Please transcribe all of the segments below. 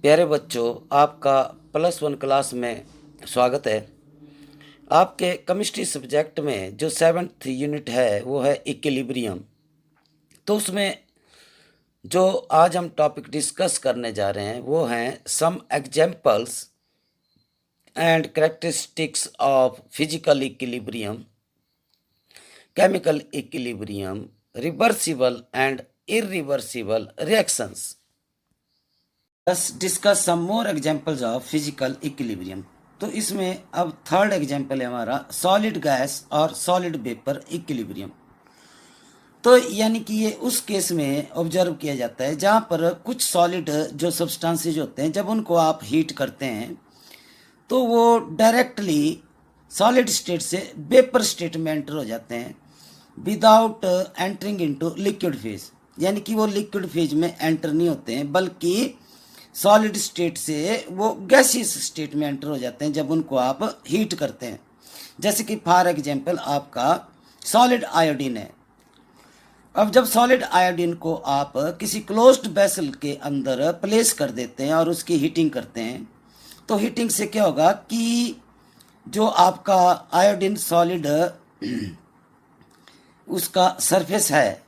प्यारे बच्चों, आपका +1 क्लास में स्वागत है। आपके केमिस्ट्री सब्जेक्ट में जो 7th यूनिट है वो है इक्विलिब्रियम। तो उसमें जो आज हम टॉपिक डिस्कस करने जा रहे हैं वो हैं some examples and characteristics of physical equilibrium, chemical equilibrium, reversible and irreversible reactions. Let's discuss some more examples of physical equilibrium। तो इसमें अब थर्ड एग्जाम्पल है हमारा सॉलिड गैस और सॉलिड वेपर इक्विलिब्रियम। तो यानी कि ये उस केस में ऑब्जर्व किया जाता है जहाँ पर कुछ सॉलिड जो सब्सटेंसेज होते हैं जब उनको आप हीट करते हैं तो वो डायरेक्टली सॉलिड स्टेट से वेपर स्टेट में एंटर हो जाते हैं without entering into liquid phase. यानी कि वो लिक्विड फेज में एंटर नहीं होते हैं बल्कि सॉलिड स्टेट से वो गैसियस स्टेट में एंटर हो जाते हैं जब उनको आप हीट करते हैं। जैसे कि फॉर एग्जांपल आपका सॉलिड आयोडीन है। अब जब सॉलिड आयोडीन को आप किसी क्लोज्ड वेसल के अंदर प्लेस कर देते हैं और उसकी हीटिंग करते हैं तो हीटिंग से क्या होगा कि जो आपका आयोडीन सॉलिड उसका सरफेस है,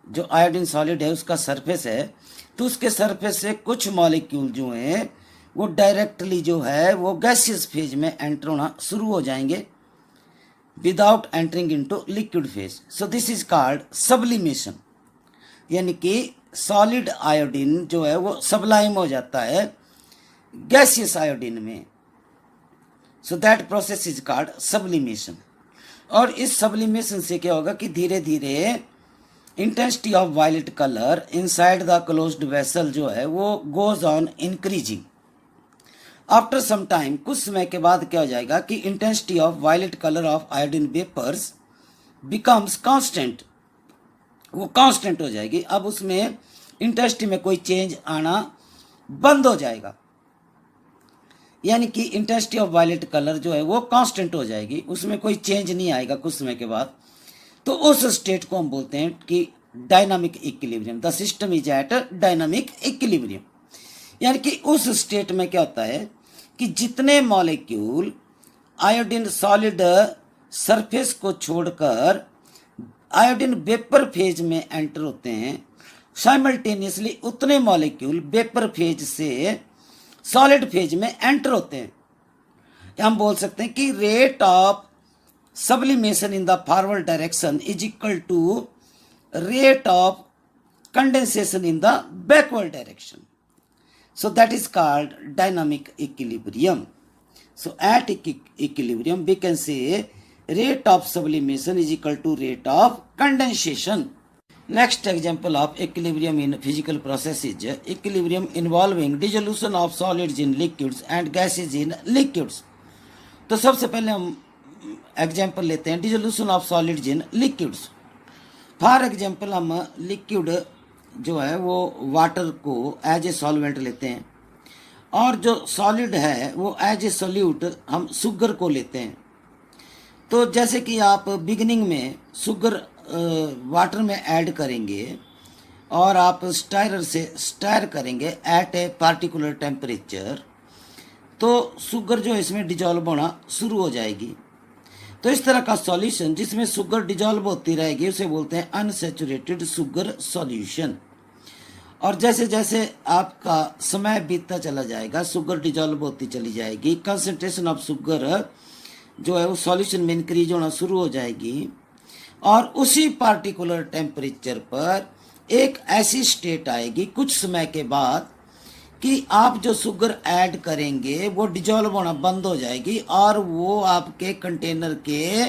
जो आयोडीन सॉलिड है उसका सरफेस है, तो उसके सरफेस से कुछ मॉलिक्यूल जो हैं वो डायरेक्टली जो है वो गैसियस फेज में एंटर होना शुरू हो जाएंगे without entering into liquid phase. So this is called sublimation. यानी कि सॉलिड आयोडीन जो है वो सबलाइम हो जाता है गैसियस आयोडीन में। So that process is called sublimation. और इस सब्लिमेशन से क्या होगा कि धीरे धीरे intensity of violet colour inside the closed vessel जो है वो goes on increasing. After some time, कुछ समय के बाद क्या हो जाएगा कि intensity of violet colour of iodine vapours becomes constant. वो कांस्टेंट हो जाएगी। अब उसमें इंटेंसिटी में कोई चेंज आना बंद हो जाएगा। यानी कि इंटेंसिटी ऑफ वायलेट कलर जो है वो कांस्टेंट हो जाएगी, उसमें कोई चेंज नहीं आएगा कुछ समय के बाद। तो उस स्टेट को हम बोलते हैं कि dynamic equilibrium. The system is at dynamic equilibrium. यानी कि उस स्टेट में क्या होता है कि जितने मॉलिक्यूल आयोडीन सॉलिड सरफेस को छोड़कर आयोडीन वेपर फेज में एंटर होते हैं, साइमल्टेनियसली उतने मॉलिक्यूल वेपर फेज से सॉलिड फेज में एंटर होते हैं। हम बोल सकते हैं कि rate of sublimation in the forward direction is equal to rate of condensation in the backward direction. So that is called dynamic equilibrium. So at equilibrium we can say rate of sublimation is equal to rate of condensation. Next example of equilibrium in physical process is equilibrium involving dissolution of solids in liquids and gases in liquids. तो सबसे पहले हम example लेते हैं dissolution of solids in liquids. For example हम liquid जो है वो वाटर को एज ए सॉल्वेंट लेते हैं और जो सॉलिड है वो एज ए सोल्यूट हम शुगर को लेते हैं। तो जैसे कि आप बिगिनिंग में शुगर वाटर में ऐड करेंगे और आप स्टायरर से स्टायर करेंगे एट ए पार्टिकुलर टेम्परेचर, तो शुगर जो इसमें डिजॉल्व होना शुरू हो जाएगी। तो इस तरह का सॉल्यूशन जिसमें शुगर डिजॉल्व होती रहेगी उसे बोलते हैं अनसैचुरेटेड शुगर सॉल्यूशन। और जैसे जैसे आपका समय बीतता चला जाएगा शुगर डिजॉल्व होती चली जाएगी, कंसंट्रेशन ऑफ शुगर जो है वो सॉल्यूशन में इंक्रीज होना शुरू हो जाएगी और उसी पार्टिकुलर टेम्परेचर पर एक ऐसी स्टेट आएगी कुछ समय के बाद कि आप जो शुगर ऐड करेंगे वो डिजॉल्व होना बंद हो जाएगी और वो आपके कंटेनर के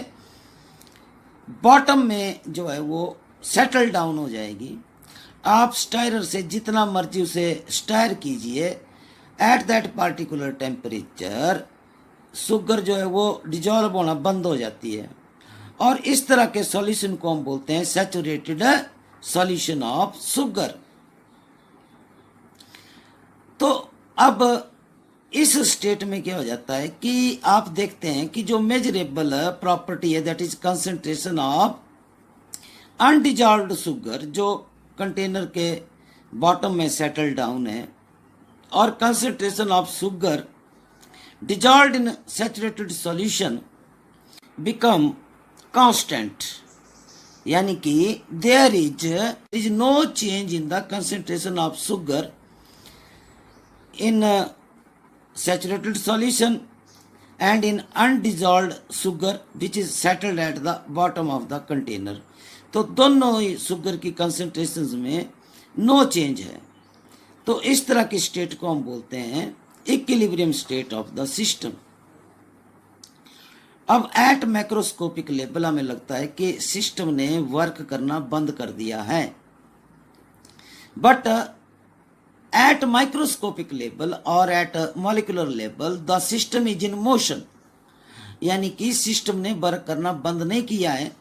बॉटम में जो है वो सेटल डाउन हो जाएगी। आप स्टायरर से जितना मर्जी उसे स्टायर कीजिए, at that particular temperature sugar जो है वो डिजॉल्व होना बंद हो जाती है और इस तरह के सॉल्यूशन को हम बोलते हैं सैचुरेटेड सॉल्यूशन ऑफ शुगर। तो अब इस स्टेट में क्या हो जाता है कि आप देखते हैं कि जो मेजरेबल प्रॉपर्टी है that is concentration of undissolved sugar जो कंटेनर के बॉटम में सेटल डाउन है or concentration of sugar dissolved in saturated solution become constant, यानी कि there is no change in the concentration of sugar in saturated solution and in undissolved sugar which is settled at the bottom of the container. तो दोनों ही sugar की concentrations में no change है, तो इस तरह की स्टेट को हम बोलते हैं equilibrium state of the system. अब एट मैक्रोस्कोपिक लेवल हमें लगता है कि सिस्टम ने वर्क करना बंद कर दिया है, बट एट माइक्रोस्कोपिक लेवल और at molecular level the system is in motion, यानी कि सिस्टम ने वर्क करना बंद नहीं किया है,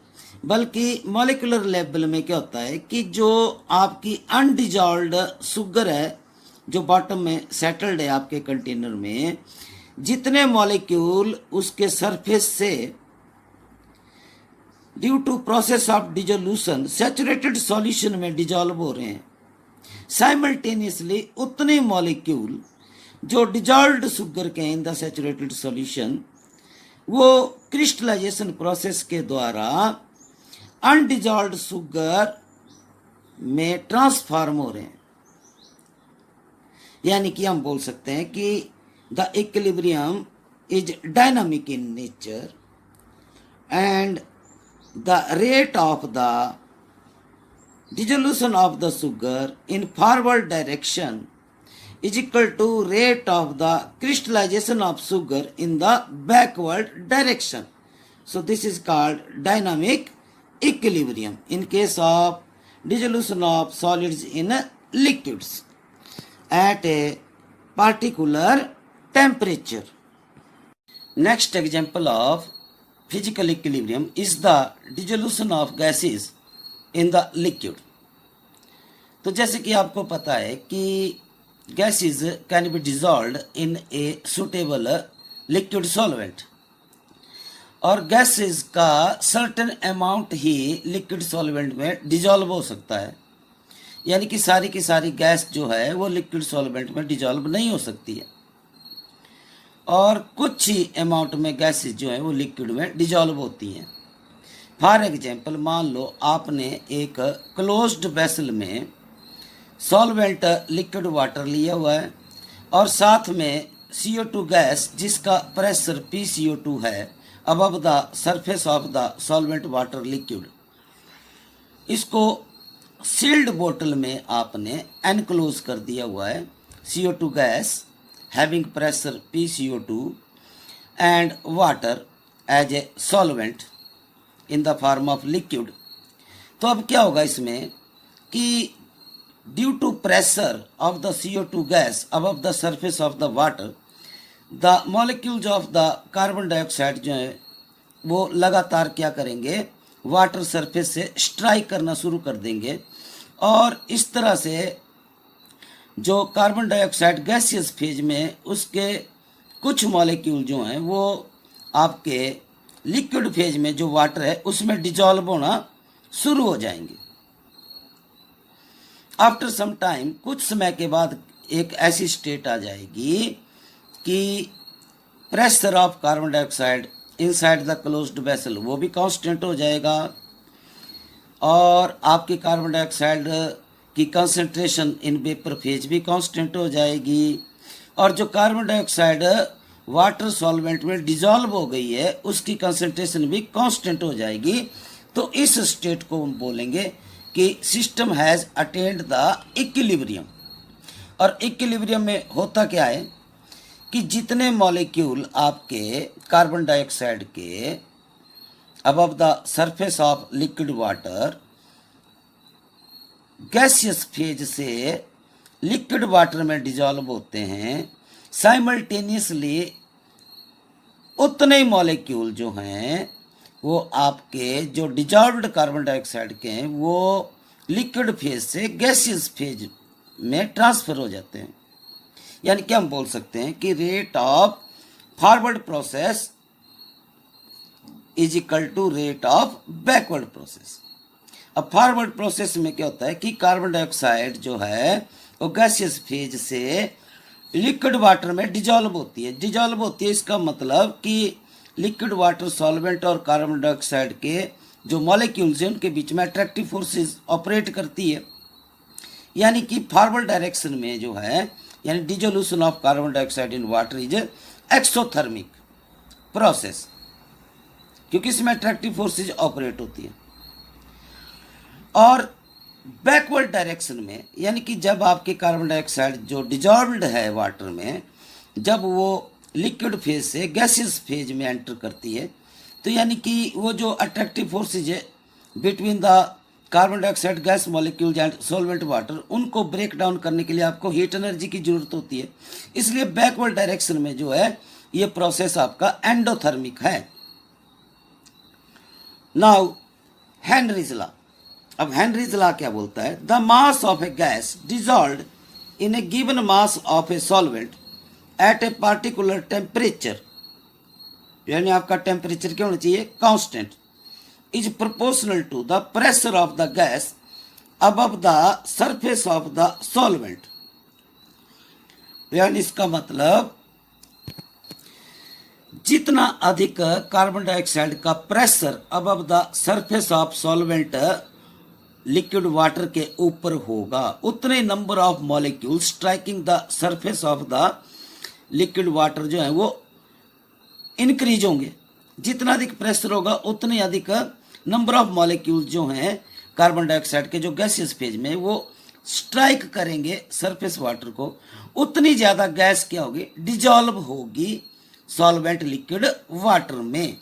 बल्कि मॉलिक्यूलर लेवल में क्या होता है कि जो आपकी अनडिजॉल्व्ड शुगर है जो बॉटम में सेटल्ड है आपके कंटेनर में, जितने मॉलिक्यूल उसके सरफेस से due to process of dissolution saturated solution में डिजॉल्व हो रहे हैं, साइमल्टेनियसली उतने मॉलिक्यूल जो डिजॉल्व्ड शुगर के इन द सैचुरेटेड सॉल्यूशन वो क्रिस्टलाइजेशन प्रोसेस के द्वारा अनडिजॉल्व्ड शुगर में ट्रांसफॉर्म हो रहे हैं। यानी कि हम बोल सकते हैं कि the equilibrium is dynamic in nature and the rate of the dissolution of the sugar in forward direction is equal to rate of the crystallization of sugar in the backward direction. So this is called dynamic equilibrium in case of dissolution of solids in liquids at a particular temperature. Next example of physical equilibrium is the dissolution of gases in the liquid. तो जैसे कि आपको पता है कि gases can be dissolved in a suitable liquid solvent, और gases का certain amount ही liquid solvent में डिजॉल्व हो सकता है, यानी कि सारी की सारी गैस जो है वो लिक्विड सॉल्वेंट में डिजॉल्व नहीं हो सकती है, और कुछ ही अमाउंट में गैसेज जो है वो लिक्विड में डिजॉल्व होती हैं। फॉर एग्जाम्पल, मान लो आपने एक क्लोज्ड वेसल में सॉल्वेंट लिक्विड वाटर लिया हुआ है और साथ में CO2 गैस जिसका प्रेशर PCO2 है above the surface of the solvent water liquid, इसको सील्ड बोतल में आपने एनक्लोज कर दिया हुआ है। CO2 gas having pressure PCO2 and water as a solvent in the form of liquid. तो अब क्या होगा इसमें कि due to pressure of the CO2 gas above the surface of the water, the molecules of the carbon dioxide जो है वो लगातार क्या करेंगे, वाटर सरफेस से स्ट्राइक करना शुरू कर देंगे, और इस तरह से जो कार्बन डाइऑक्साइड गैसियस फेज में उसके कुछ मॉलिक्यूल जो हैं वो आपके लिक्विड फेज में जो वाटर है उसमें डिजॉल्व होना शुरू हो जाएंगे। आफ्टर सम टाइम, कुछ समय के बाद एक ऐसी स्टेट आ जाएगी कि pressure of carbon dioxide inside the closed vessel वो भी कांस्टेंट हो जाएगा, और आपकी कार्बन डाइऑक्साइड की कंसंट्रेशन इन वेपर फेज भी कांस्टेंट हो जाएगी, और जो कार्बन डाइऑक्साइड वाटर सॉल्वेंट में डिजॉल्व हो गई है उसकी कंसंट्रेशन भी कांस्टेंट हो जाएगी। तो इस स्टेट को हम बोलेंगे कि system has attend the equilibrium. और इक्विलिब्रियम में होता क्या है कि जितने मॉलिक्यूल आपके कार्बन डाइऑक्साइड के above the surface of liquid water gaseous phase से लिक्विड वाटर में डिजॉल्व होते हैं, साइमल्टेनियसली उतने ही मॉलिक्यूल जो हैं वो आपके जो डिजॉल्व्ड कार्बन डाइऑक्साइड के हैं वो लिक्विड फेज से गैसियस फेज में ट्रांसफर हो जाते हैं। यानी कि हम बोल सकते हैं कि rate of forward process is equal to rate of backward process. अब फॉरवर्ड प्रोसेस में क्या होता है कि कार्बन डाइऑक्साइड जो है वो गैसियस फेज से लिक्विड वाटर में डिजॉल्व होती है। डिजॉल्व होती है इसका मतलब कि लिक्विड वाटर सॉल्वेंट और कार्बन डाइऑक्साइड के जो मॉलिक्यूल्स हैं उनके बीच में अट्रैक्टिव फोर्सेस ऑपरेट करती है, यानी कि फॉरवर्ड डायरेक्शन में जो है, यानी dissolution of carbon dioxide in water is exothermic process, क्योंकि इसमें अट्रैक्टिव फोर्सेज ऑपरेट होती है। और बैकवर्ड डायरेक्शन में, यानी कि जब आपके कार्बन डाइऑक्साइड जो डिजॉल्व्ड है वाटर में, जब वो लिक्विड फेज से गैसियस फेज में एंटर करती है, तो यानी कि वो जो अट्रैक्टिव फोर्सेज है between the carbon dioxide gas molecules and solvent water, उनको ब्रेक डाउन करने के लिए आपको हीट एनर्जी की जरूरत होती है। इसलिए बैकवर्ड डायरेक्शन में जो है ये प्रोसेस आपका एंडोथर्मिक है। Now Henry's law. अब हेनरीज लॉ क्या बोलता है? The mass of a gas dissolved in a given mass of a solvent at a particular temperature, यानी आपका टेम्परेचर क्या होना चाहिए? Constant, is proportional to the pressure of the gas above the surface of the solvent. यानी इसका मतलब जितना अधिक कार्बन डाइऑक्साइड का pressure above the surface of solvent liquid water के ऊपर होगा, उतने number of molecule striking the surface of the liquid water जो है वो इंक्रीज होंगे। जितना अधिक प्रेशर होगा उतने अधिक नंबर ऑफ मॉलिक्यूल जो हैं कार्बन डाइऑक्साइड के जो गैसियस फेज में वो स्ट्राइक करेंगे सरफेस वाटर को, उतनी ज़्यादा गैस क्या होगी? डिजॉल्व होगी सॉल्वेंट लिक्विड वाटर में।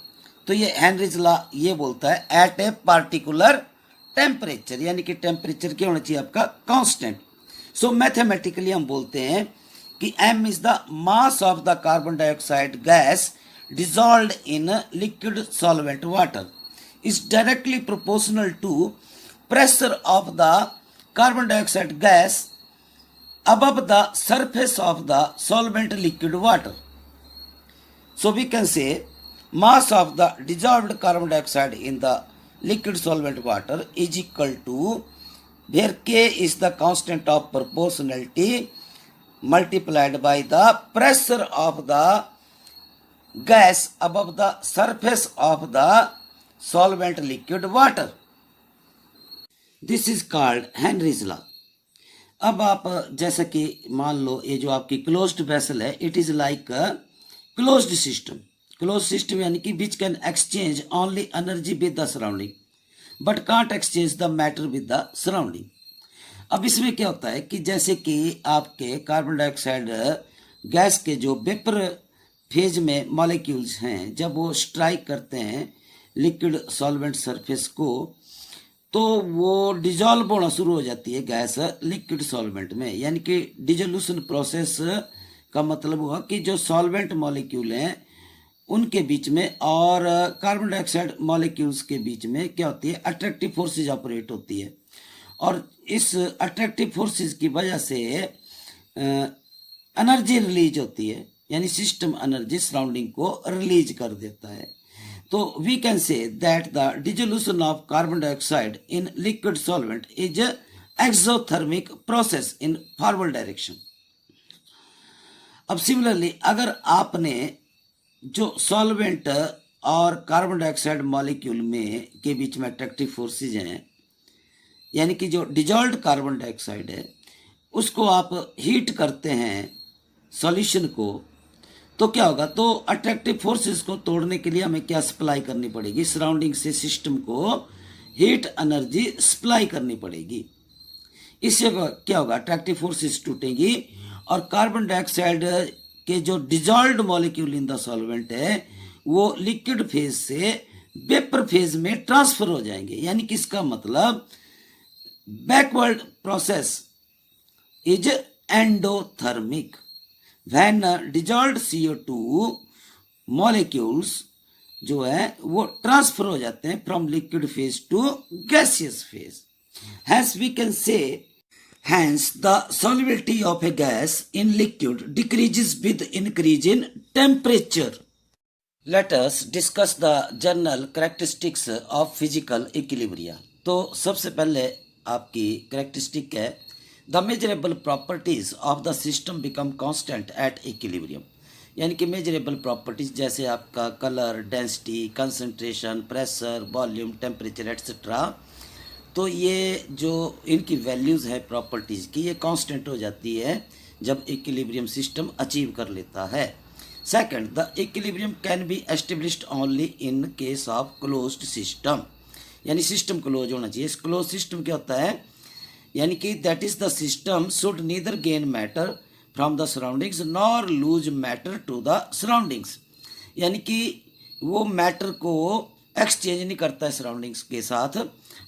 तो ये हेनरीज लॉ ये बोलता है एट ए पार्टिकुलर टेम्परेचर, यानी कि टेम्परेचर क्या होना चाहिए आपका? कांस्टेंट। सो मैथमेटिकली हम बोलते हैं कि m is the mass of the carbon dioxide gas dissolved in liquid solvent water is directly proportional to pressure of the carbon dioxide gas above the surface of the solvent liquid water. So we can say mass of the dissolved carbon dioxide in the liquid solvent water is equal to, where K is the constant of proportionality multiplied by the pressure of the gas above the surface of the solvent liquid water. This is called Henry's law. अब आप जैसा कि मान लो ये जो आपकी closed vessel है, it is like closed system. Closed system यानी कि which can exchange only energy with the surrounding but can't exchange the matter with the surrounding. अब इसमें क्या होता है कि जैसे कि आपके कार्बन डाइऑक्साइड गैस के जो वेपर फेज में मॉलिक्यूल्स हैं, जब वो स्ट्राइक करते हैं लिक्विड सॉल्वेंट सरफेस को, तो वो डिजॉल्व होना शुरू हो जाती है गैस लिक्विड सॉल्वेंट में। यानी कि डिजोल्यूशन प्रोसेस का मतलब हुआ कि जो सॉल्वेंट मॉलिक्यूल हैं उनके बीच में और कार्बन डाइऑक्साइड मॉलिक्यूल्स के बीच में क्या होती है? अट्रैक्टिव फोर्सेज ऑपरेट होती है, और इस अट्रैक्टिव फोर्सेज की वजह से एनर्जी रिलीज होती है, यानी सिस्टम एनर्जी सराउंडिंग को रिलीज कर देता है। तो we can say that the dissolution of carbon dioxide in liquid solvent is exothermic process in forward direction. अब सिमिलरली अगर आपने जो सॉल्वेंट और कार्बन डाइऑक्साइड मॉलिक्यूल में के बीच में अट्रैक्टिव फोर्सेज हैं, यानी कि जो डिजॉल्व्ड कार्बन डाइऑक्साइड है उसको आप हीट करते हैं सॉल्यूशन को, तो क्या होगा? तो अट्रैक्टिव फोर्सेस को तोड़ने के लिए हमें क्या सप्लाई करनी पड़ेगी? सराउंडिंग से सिस्टम को हीट एनर्जी सप्लाई करनी पड़ेगी। इससे क्या होगा? अट्रैक्टिव फोर्सेस टूटेंगी और कार्बन डाइऑक्साइड के जो dissolved molecule in the solvent है वो लिक्विड फेज से वेपर फेज में ट्रांसफर हो जाएंगे। यानी कि इसका मतलब backward process is endothermic. When dissolved CO2 molecules जो है वो ट्रांसफर हो जाते हैं from liquid phase two gaseous phase. Hence we can say, hence the solubility of a gas in liquid decreases with increase in temperature. Let us discuss the general characteristics of physical equilibrium. तो सबसे पहले आपकी characteristic है the measurable properties of the system become constant at equilibrium. यानी कि measurable properties जैसे आपका colour, density, concentration, pressure, volume, temperature etcetera, तो ये जो इनकी वैल्यूज़ है प्रॉपर्टीज़ की, ये कांस्टेंट हो जाती है जब इक्विलिब्रियम सिस्टम अचीव कर लेता है। Second, the equilibrium can be established only in case of closed system. यानी सिस्टम क्लोज होना चाहिए। क्लोज सिस्टम क्या होता है? यानी कि that is the system should neither gain matter from the surroundings nor lose matter to the surroundings. यानी कि वो मैटर को एक्सचेंज नहीं करता है सराउंडिंग्स के साथ,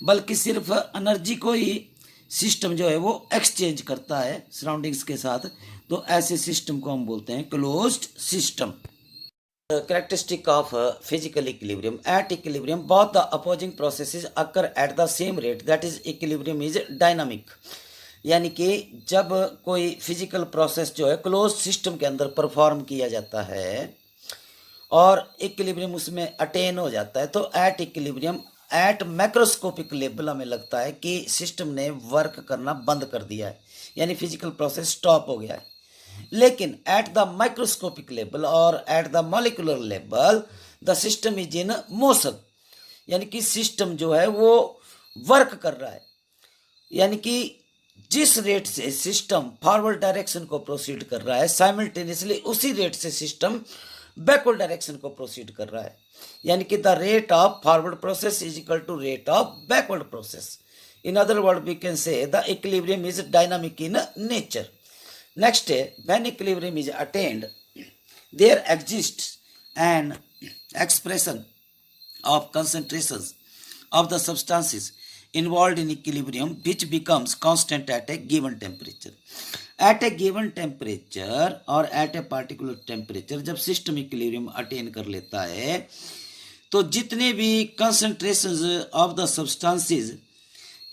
बल्कि सिर्फ एनर्जी को ही सिस्टम जो है वो एक्सचेंज करता है सराउंडिंग्स के साथ। तो ऐसे सिस्टम को हम बोलते हैं closed system. Characteristic of physical equilibrium. At equilibrium, both the opposing processes occur at the same rate. That is, equilibrium is dynamic. यानी कि जब कोई फिजिकल प्रोसेस जो है क्लोज सिस्टम के अंदर परफॉर्म किया जाता है और इक्विलिब्रियम उसमें अटेन हो जाता है, तो at equilibrium at macroscopic level हमें लगता है कि सिस्टम ने वर्क करना बंद कर दिया है, यानी फिजिकल प्रोसेस स्टॉप हो गया है। लेकिन एट द माइक्रोस्कोपिक लेवल और at the molecular level the system is in motion. यानी कि सिस्टम जो है वो वर्क कर रहा है, यानी कि जिस रेट से सिस्टम फॉरवर्ड डायरेक्शन को प्रोसीड कर रहा है, साइमल्टेनियसली उसी रेट से सिस्टम बैकवर्ड डायरेक्शन को प्रोसीड कर रहा है। यानी कि the rate of forward process is equal to rate of backward process. In other word we can say the equilibrium is dynamic in nature. Next, when equilibrium is attained, there exists an expression of concentrations of the substances involved in equilibrium which becomes constant at a given temperature. At a given temperature or at a particular temperature, जब system equilibrium attain कर लेता है तो जितने भी concentrations of the substances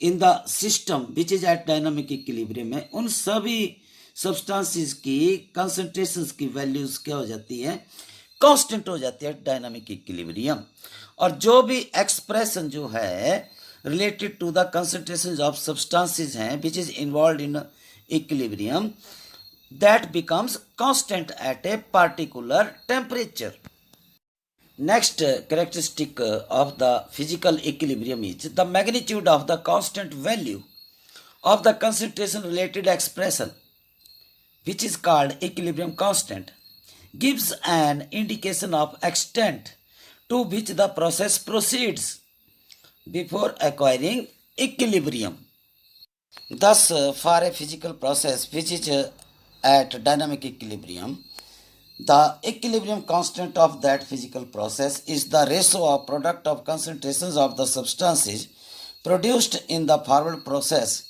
in the system which is at dynamic equilibrium है, उन सभी सब्सटेंसेस की कंसंट्रेशंस की वैल्यूज क्या हो जाती है? कांस्टेंट हो जाती है डायनामिक इक्विलिब्रियम। और जो भी एक्सप्रेशन जो है related to the concentrations of substances हैं which is involved in equilibrium, that becomes constant at a particular temperature. Next characteristic of the physical equilibrium is the magnitude of the constant value of the concentration related expression which is called equilibrium constant, gives an indication of extent to which the process proceeds before acquiring equilibrium. Thus, for a physical process which is at dynamic equilibrium, the equilibrium constant of that physical process is the ratio of product of concentrations of the substances produced in the forward process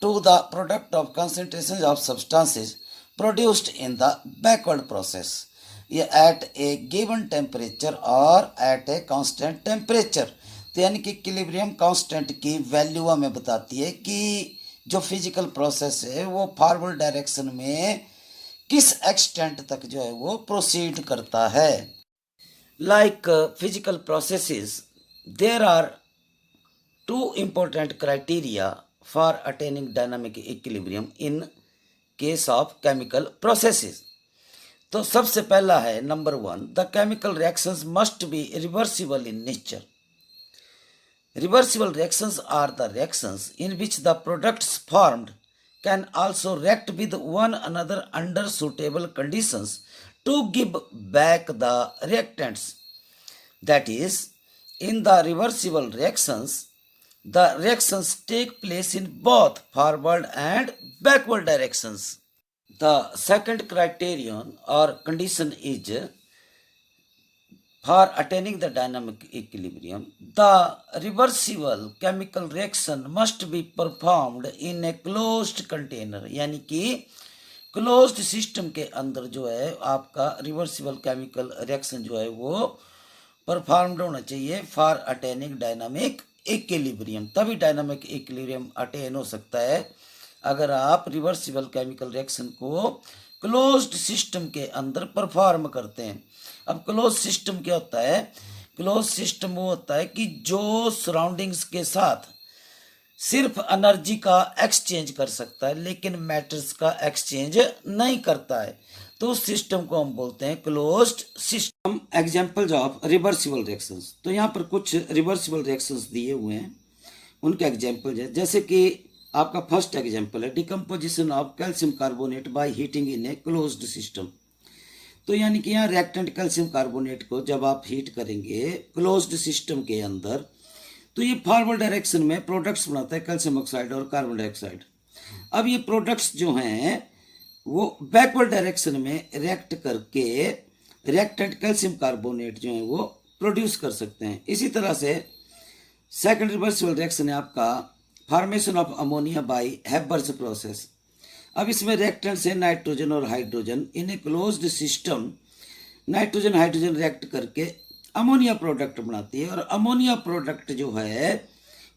to the product of concentrations of substances produced in the backward process at a given temperature or at a constant temperature। तो यानी कि equilibrium constant की value हमें बताती है कि जो physical process है वो फॉरवर्ड डायरेक्शन में किस एक्सटेंट तक जो है वो प्रोसीड करता है। Like physical processes, there are two important criteria for attaining dynamic equilibrium in case of chemical processes। तो सबसे पहला है number 1, the chemical reactions must be reversible in nature। Reversible reactions are the reactions in which the products formed can also react with one another under suitable conditions to give back the reactants। That is, in the reversible reactions, the reactions take place in both forward and backward directions। The second criterion or condition is for attaining the dynamic equilibrium, the reversible chemical reaction must be performed in a closed container। यानी कि closed system के अंदर जो है आपका reversible chemical reaction जो है वो परफॉर्म्ड होना चाहिए फॉर अटेनिंग डायनामिक इक्विलिब्रियम। तभी डायनामिक इक्विलिब्रियम अटेन हो सकता है अगर आप रिवर्सिबल केमिकल रिएक्शन को क्लोज्ड सिस्टम के अंदर परफॉर्म करते हैं। अब क्लोज सिस्टम क्या होता है? क्लोज सिस्टम वो होता है कि जो सराउंडिंग्स के साथ सिर्फ एनर्जी का एक्सचेंज कर सकता है, लेकिन मैटर्स का एक्सचेंज नहीं करता है। तो उस सिस्टम को हम बोलते हैं closed system. Examples of reversible reactions, तो यहाँ पर कुछ रिवर्सिबल रिएक्शंस दिए हुए हैं, उनके एग्जांपल है। जैसे कि आपका फर्स्ट एग्जांपल है decomposition of calcium carbonate by heating in a closed system. तो यानी कि यहाँ रिएक्टेंट कैल्शियम कार्बोनेट को जब आप हीट करेंगे क्लोज्ड सिस्टम के अंदर, तो ये फॉरवर्ड डायरेक्शन में प्रोडक्ट्स बनाता है, कैल्शियम ऑक्साइड और कार्बन डाइऑक्साइड। अब ये प्रोडक्ट्स जो हैं वो बैकवर्ड डायरेक्शन में रिएक्ट करके रिएक्टेंट कैल्शियम कार्बोनेट जो है वो प्रोड्यूस कर सकते हैं। इसी तरह से सेकंड रिवर्सिबल रिएक्शन है आपका formation of ammonia bye Haber's process. अब इसमें रिएक्टेंट्स है नाइट्रोजन और hydrogen in a closed system. Nitrogen hydrogen react करके अमोनिया प्रोडक्ट बनाती है, और अमोनिया प्रोडक्ट जो है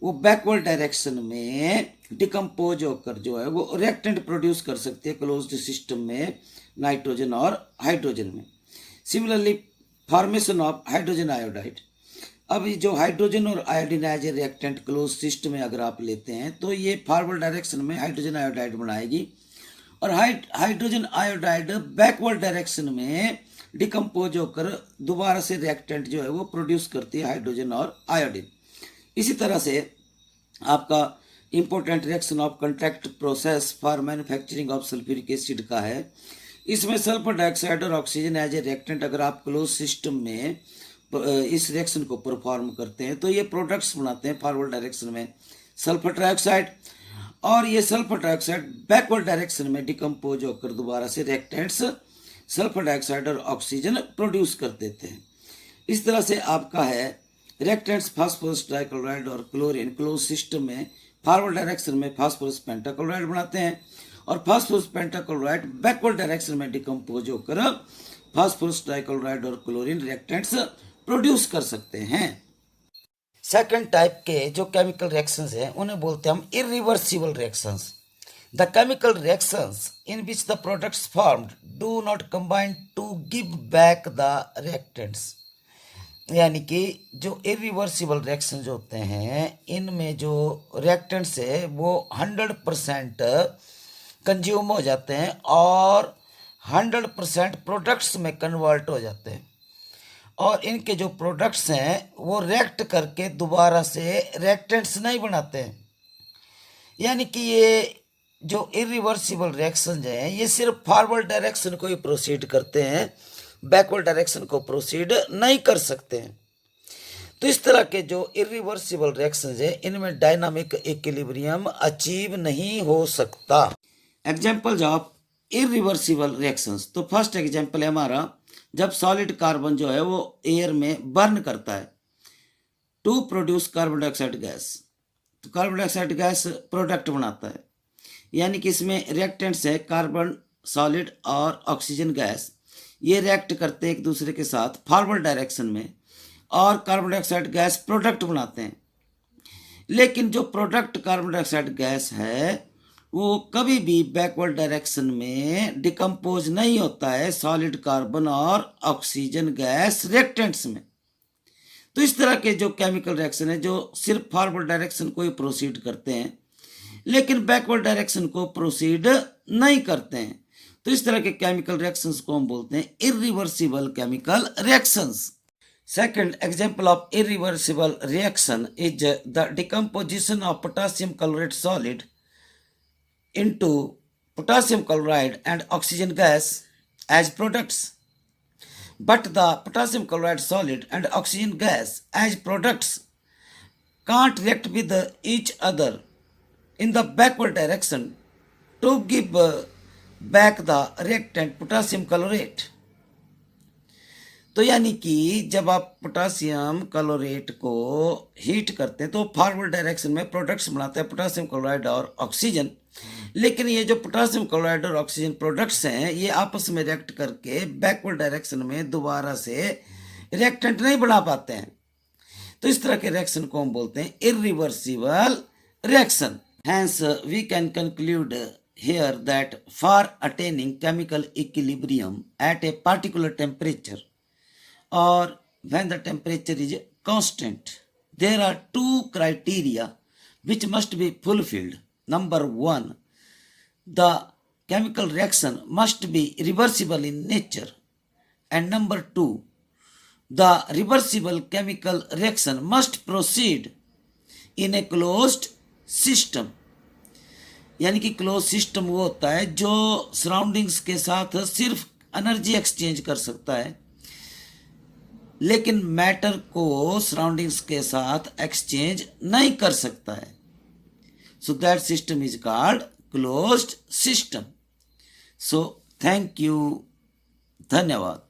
वो बैकवर्ड डायरेक्शन में डिकम्पोज होकर जो है वो रिएक्टेंट प्रोड्यूस कर सकती है क्लोज्ड सिस्टम में नाइट्रोजन और हाइड्रोजन में। Similarly formation of hydrogen iodide. अब ये जो हाइड्रोजन और iodine as a reactant close system में अगर आप लेते हैं तो ये फॉरवर्ड डायरेक्शन में हाइड्रोजन आयोडाइड बनाएगी, और हाइड्रोजन आयोडाइड बैकवर्ड डायरेक्शन में डिकम्पोज होकर दोबारा से रिएक्टेंट जो है वो प्रोड्यूस करती है हाइड्रोजन और आयोडीन। इसी तरह से आपका important reaction of contract process for manufacturing of sulphuric acid का है। इसमें सल्फर डाइऑक्साइड और ऑक्सीजन एज ए रिएक्टेंट अगर आप क्लोज सिस्टम में इस रिएक्शन को परफॉर्म करते हैं तो ये प्रोडक्ट्स बनाते हैं फॉरवर्ड डायरेक्शन में सल्फर डाइऑक्साइड, और ये सल्फर डाइऑक्साइड बैकवर्ड डायरेक्शन में डिकम्पोज होकर दोबारा से रिएक्टेंट्स सल्फर डाइऑक्साइड और ऑक्सीजन प्रोड्यूस कर देते हैं। इस तरह से आपका है रिएक्टेंट्स फास्फोरस ट्राइक्लोराइड और क्लोरीन क्लोज सिस्टम में फॉरवर्ड डायरेक्शन में फास्फोरस पेंटाक्लोराइड बनाते हैं, और फास्फोरस पेंटाक्लोराइड बैकवर्ड डायरेक्शन में डिकम्पोज होकर फास्फोरस ट्राइक्लोराइड और क्लोरीन रिएक्टेंट्स प्रोड्यूस कर सकते हैं। सेकंड टाइप के जो केमिकल रिएक्शंस हैं उन्हें बोलते हैं हम irreversible reactions. The chemical reactions in which the products formed do not combine to give back the reactants. यानी कि जो इरिवर्सिबल रिएक्शंस होते हैं इनमें जो रिएक्टेंट्स है वो 100% कंज्यूम हो जाते हैं और 100% प्रोडक्ट्स में कन्वर्ट हो जाते हैं, और इनके जो प्रोडक्ट्स हैं वो रिएक्ट करके दोबारा से रिएक्टेंट्स नहीं बनाते हैं। यानी कि ये जो इरिवर्सिबल रिएक्शन हैं ये सिर्फ फॉरवर्ड डायरेक्शन को ही प्रोसीड करते हैं, बैकवर्ड डायरेक्शन को प्रोसीड नहीं कर सकते हैं। तो इस तरह के जो इरिवर्सिबल रिएक्शंस हैं इनमें डायनामिक इक्विलिब्रियम अचीव नहीं हो सकता। एग्जाम्पल्स ऑफ इरिवर्सिबल रिएक्शंस, तो फर्स्ट एग्जाम्पल है हमारा जब सॉलिड कार्बन जो है वो एयर में बर्न करता है to produce carbon dioxide gas. तो कार्बन डाइऑक्साइड गैस प्रोडक्ट बनाता है, यानी कि इसमें रिएक्टेंट्स है कार्बन सॉलिड और ऑक्सीजन गैस, ये रिएक्ट करते हैं एक दूसरे के साथ फॉरवर्ड डायरेक्शन में और कार्बन डाइऑक्साइड गैस प्रोडक्ट बनाते हैं। लेकिन जो प्रोडक्ट कार्बन डाइऑक्साइड गैस है वो कभी भी बैकवर्ड डायरेक्शन में डिकम्पोज नहीं होता है सॉलिड कार्बन और ऑक्सीजन गैस रिएक्टेंट्स में। तो इस तरह के जो केमिकल रिएक्शन है जो सिर्फ फॉरवर्ड डायरेक्शन को ही प्रोसीड करते हैं लेकिन बैकवर्ड डायरेक्शन को प्रोसीड नहीं करते हैं, तो इस तरह के केमिकल रिएक्शंस को हम बोलते हैं irreversible chemical reactions. Second example of irreversible reaction is the decomposition of potassium chloride solid into potassium chloride and oxygen gas as products. But the potassium chloride solid and oxygen gas as products can't react with each other in the backward direction to give back the reactant potassium chlorate. तो यानी कि जब आप potassium chlorate को heat करते हैं तो forward direction में प्रोडक्ट्स बनाते हैं पोटासियम क्लोराइड और ऑक्सीजन, लेकिन ये जो पोटासियम क्लोराइड और ऑक्सीजन प्रोडक्ट्स हैं ये आपस में रिएक्ट करके बैकवर्ड डायरेक्शन में दोबारा से रिएक्टेंट नहीं बना पाते हैं। तो इस तरह के रिएक्शन को हम बोलते हैं irreversible reaction. Hence we can conclude here that for attaining chemical equilibrium at a particular temperature or when the temperature is constant, there are two criteria which must be fulfilled. Number 1, the chemical reaction must be reversible in nature. And number 2, the reversible chemical reaction must proceed in a closed system. यानी कि close system वो होता है जो surroundings के साथ सिर्फ energy exchange कर सकता है, लेकिन मैटर को सराउंडिंग्स के साथ एक्सचेंज नहीं कर सकता है. So that system is called closed system. So thank you, धन्यवाद.